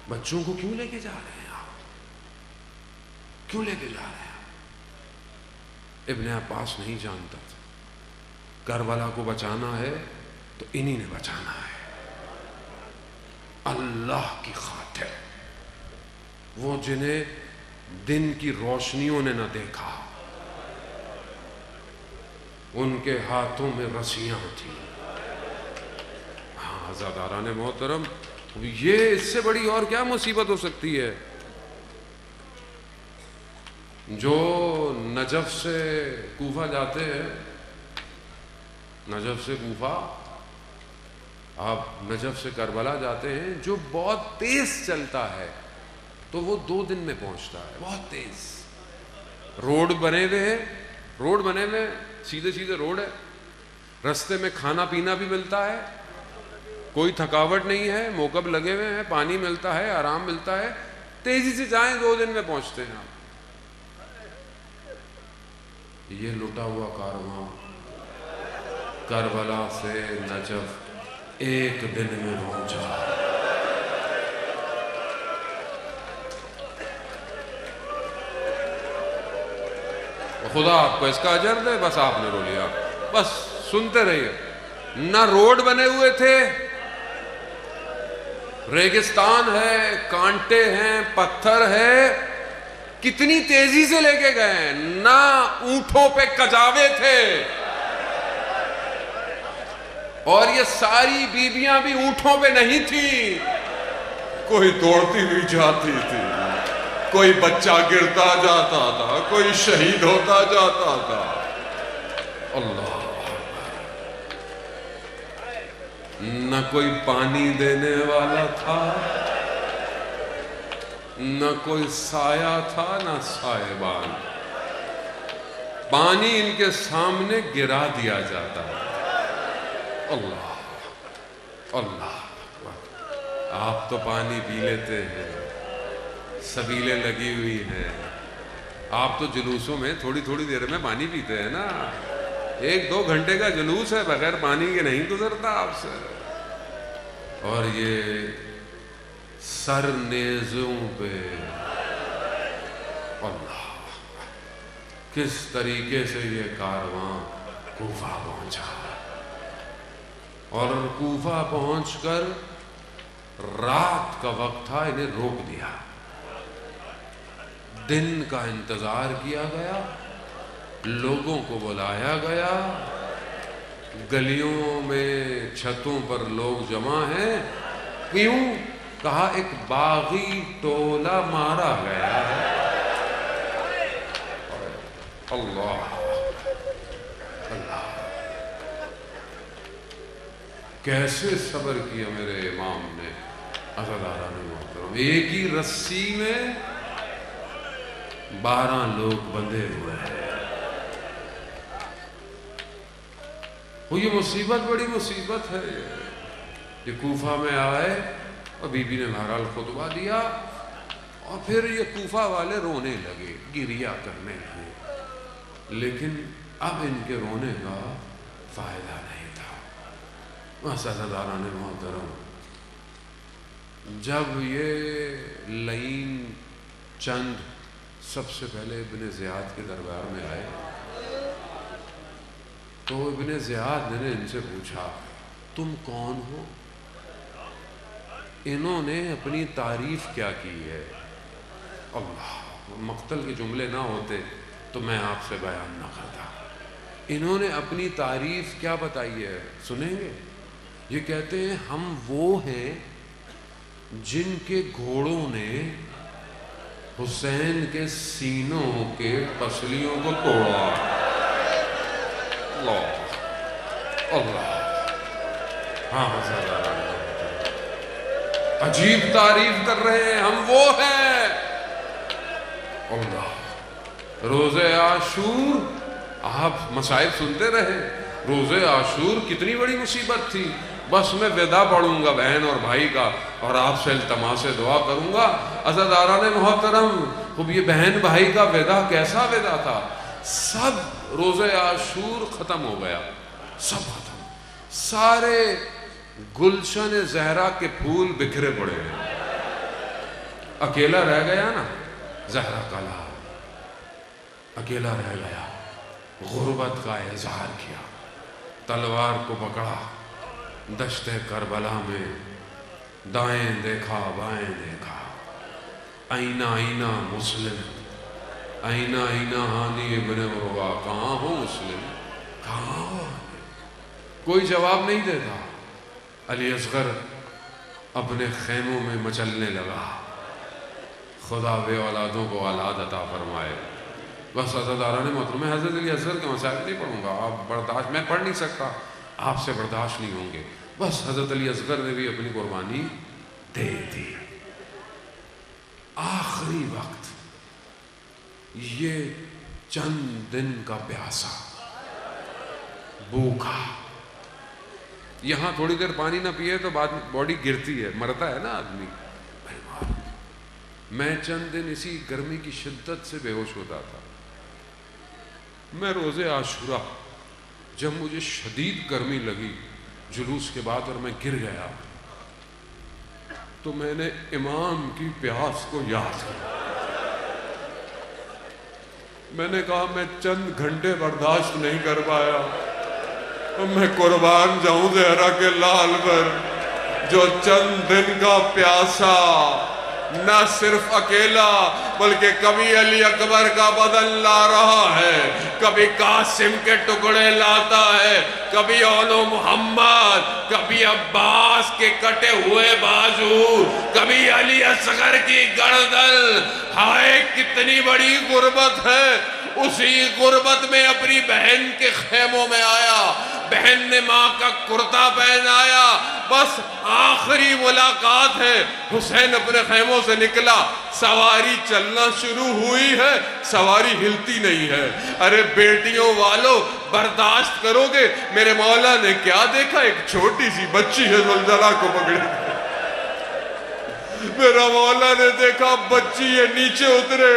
بچوں کو کیوں لے کے جا رہے ہیں آپ، کیوں لے کے جا رہے ہیں آپ؟ ابن عباس نہیں جانتا تھا کربلا کو بچانا ہے تو انہی نے بچانا ہے. اللہ کی خاطر، وہ جنہیں دن کی روشنیوں نے نہ دیکھا، ان کے ہاتھوں میں رسیاں تھیں. ہاں عزاداران محترم، یہ اس سے بڑی اور کیا مصیبت ہو سکتی ہے؟ جو نجف سے کوفہ جاتے ہیں، نجف سے کوفہ، آپ نجف سے کربلا جاتے ہیں، جو بہت تیز چلتا ہے تو وہ 2 دن میں پہنچتا ہے. بہت تیز. روڈ بنے ہوئے ہیں، روڈ بنے ہوئے، سیدھے سیدھے روڈ ہے، رستے میں کھانا پینا بھی ملتا ہے، کوئی تھکاوٹ نہیں ہے، موکب لگے ہوئے ہیں، پانی ملتا ہے، آرام ملتا ہے. تیزی سے جائیں 2 دن میں پہنچتے ہیں آپ. یہ لٹا ہوا کارواں کربلا سے نجف 1 دن میں پہنچا. خدا آپ کو اس کا اجر دے. بس آپ نے رو لیا، بس سنتے رہیے. نہ روڈ بنے ہوئے تھے، ریگستان ہے، کانٹے ہیں، پتھر ہے، کتنی تیزی سے لے کے گئے. نہ اونٹوں پہ کجاوے تھے، اور یہ ساری بیبیاں بھی اونٹوں پہ نہیں تھی. کوئی دوڑتی ہوئی جاتی تھی، کوئی بچہ گرتا جاتا تھا، کوئی شہید ہوتا جاتا تھا. اللہ، نہ کوئی پانی دینے والا تھا، نہ کوئی سایہ تھا، نہ سائبان. پانی ان کے سامنے گرا دیا جاتا ہے. اللہ اللہ. آپ تو پانی پی لیتے ہیں، سبیلیں لگی ہوئی ہیں، آپ تو جلوسوں میں تھوڑی تھوڑی دیر میں پانی پیتے ہیں نا، 1-2 گھنٹے کا جلوس ہے بغیر پانی کے نہیں گزرتا آپ سے. اور یہ سر نیزوں پہ اللہ، کس طریقے سے یہ کارواں کوفہ پہنچا، اور کوفہ پہنچ کر رات کا وقت تھا، انہیں روک دیا. دن کا انتظار کیا گیا، لوگوں کو بلایا گیا، گلیوں میں چھتوں پر لوگ جمع ہیں. کیوں؟ کہا ایک باغی ٹولہ مارا گیا ہے. اللہ اللہ، کیسے صبر کیا میرے امام نے، عزاداران محترم. ایک ہی رسی میں 12 لوگ بندھے ہوئے ہیں. وہ یہ مصیبت بڑی مصیبت ہے. یہ کوفہ میں آئے اور بی بی نے بہرحال خطبہ دیا، اور پھر یہ کوفہ والے رونے لگے، گریہ کرنے لگے. لیکن اب ان کے رونے کا فائدہ نہیں تھا. عزاداران محترم، جب یہ لعین چند سب سے پہلے ابن زیاد کے دربار میں آئے تو ابن زیاد نے ان سے پوچھا تم کون ہو؟ انہوں نے اپنی تعریف کیا کی ہے. اللہ، مقتل کے جملے نہ ہوتے تو میں آپ سے بیان نہ کرتا. انہوں نے اپنی تعریف کیا بتائی ہے، سنیں گے؟ یہ کہتے ہیں ہم وہ ہیں جن کے گھوڑوں نے حسین کے سینوں کے پسلیوں کو توڑا. اللہ اللہ، ہاں عجیب تعریف کر رہے ہیں، ہم وہ ہیں. اللہ، روزے عاشور آپ مصائب سنتے رہے. روزے عاشور کتنی بڑی مصیبت تھی. بس میں ودا پڑھوں گا بہن اور بھائی کا اور آپ سے التماس دعا کروں گا. عزاداران محترم، خوب یہ بہن بھائی کا ودا کیسا ودا تھا. سب روزے عاشور ختم ہو گیا، سب ختم. سارے گلشن زہرا کے پھول بکھرے پڑے ہیں. اکیلا رہ گیا نا زہرا کا لال، اکیلا رہ گیا. غربت کا اظہار کیا، تلوار کو پکڑا، دشت کربلا میں دائیں دیکھا بائیں دیکھا. آئینہ آئینہ مسلم، آئینہ آئینہ ہانی ابن عروہ، کہاں ہو مسلم، کہاں ہو؟ کوئی جواب نہیں دیتا. علی اصغر اپنے خیموں میں مچلنے لگا. خدا بے اولادوں کو اولاد عطا فرمائے. بس عزاداران محترم، میں حضرت علی اصغر کے مسائل نہیں پڑھوں گا، آپ برداشت، میں پڑھ نہیں سکتا، آپ سے برداشت نہیں ہوں گے. بس حضرت علی اصغر نے بھی اپنی قربانی دے دی. آخری وقت یہ چند دن کا پیاسا، بھوکا، یہاں تھوڑی دیر پانی نہ پیے تو بعد باڈی گرتی ہے، مرتا ہے نا آدمی. میں چند دن اسی گرمی کی شدت سے بے ہوش ہوتا تھا. میں روزے عاشورہ جب مجھے شدید گرمی لگی جلوس کے بعد اور میں گر گیا تو میں نے امام کی پیاس کو یاد کیا. میں نے کہا میں چند گھنٹے برداشت نہیں کر پایا، میں قربان جاؤں زہرا کے لال پر جو چند دن کا پیاسا نہ صرف اکیلا بلکہ کبھی علی اکبر کا بدن لا رہا ہے، کبھی قاسم کے ٹکڑے لاتا ہے، کبھی اولو محمد، کبھی عباس کے کٹے ہوئے بازو، کبھی علی اصغر کی گردن. ہائے کتنی بڑی غربت ہے. اسی غربت میں اپنی بہن کے خیموں میں آیا، بہن نے ماں کا کرتا پہنایا. بس آخری ملاقات ہے. حسین اپنے خیموں سے نکلا، سواری چلنا شروع ہوئی ہے، سواری ہلتی نہیں ہے. ارے بیٹیوں والو برداشت کرو گے؟ میرے مولا نے کیا دیکھا؟ ایک چھوٹی سی بچی ہے زلزلہ کو پکڑے. میرا مولا نے دیکھا بچی یہ نیچے اترے،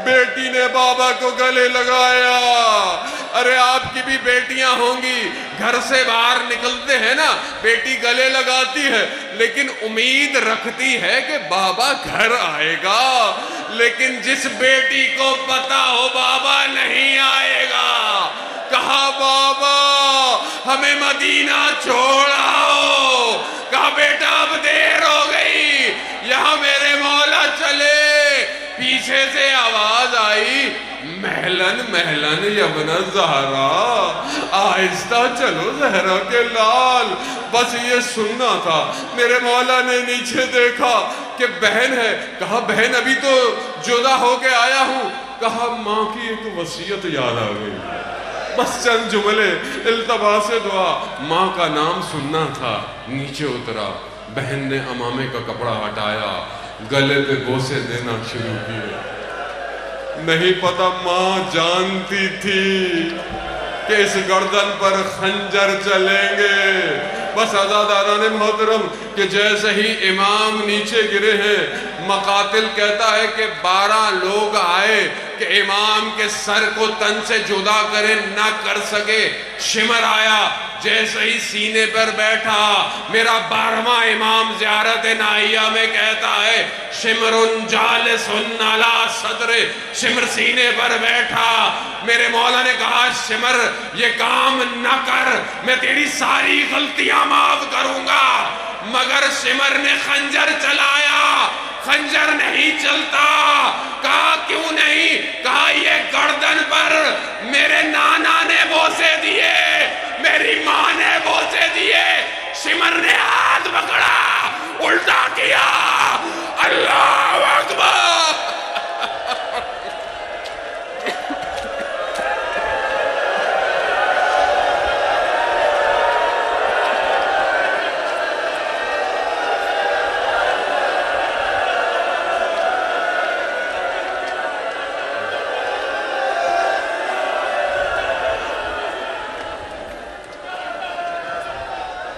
بیٹی نے بابا کو گلے لگایا۔ ارے آپ کی بھی بیٹیاں ہوں گی، گھر سے باہر نکلتے ہیں نا، بیٹی گلے لگاتی ہے لیکن امید رکھتی ہے کہ بابا گھر آئے گا، لیکن جس بیٹی کو پتا ہو بابا نہیں آئے گا، کہا بابا ہمیں مدینہ چھوڑاؤ، کہا بیٹا اب دیر ہو گئی، یہاں میرے مولا چلے۔ پیچھے سے آواز آئی، محلن محلن یبن زہرا، آہستہ چلو زہرا کے لال۔ بس یہ سننا تھا۔ میرے مولا نے نیچے دیکھا کہ بہن ہے، کہا بہن ابھی تو جدا ہو کے آیا ہوں، کہا ماں کی ایک وصیت یاد آ گئی، بس چند جملے التباس دعا، ماں کا نام سننا تھا۔ نیچے اترا، بہن نے امامے کا کپڑا ہٹایا، گلے پہ بوسے دینا شروع کیے۔ نہیں پتا ماں جانتی تھی کہ اس گردن پر خنجر چلیں گے۔ بس عزاداران محترم کہ جیسے ہی امام نیچے گرے ہیں، مقاتل کہتا ہے کہ 12 لوگ آئے کہ امام کے سر کو تن سے جدا کرے، نہ کر سکے۔ شمر آیا، جیسے ہی سینے پر بیٹھا، میرا 12واں امام زیارت نائیہ میں کہتا ہے شمر جالس علی صدر، شمر سینے پر بیٹھا۔ میرے مولا نے کہا شمر یہ کام نہ کر، میں تیری ساری غلطیاں معاف کروں گا، مگر شمر نے خنجر چلایا، خنجر نہیں چلتا۔ کہا کیوں نہیں؟ کہا یہ گردن پر میرے نانا نے بوسے دیے، میری ماں نے بوسے دیے، شمر نے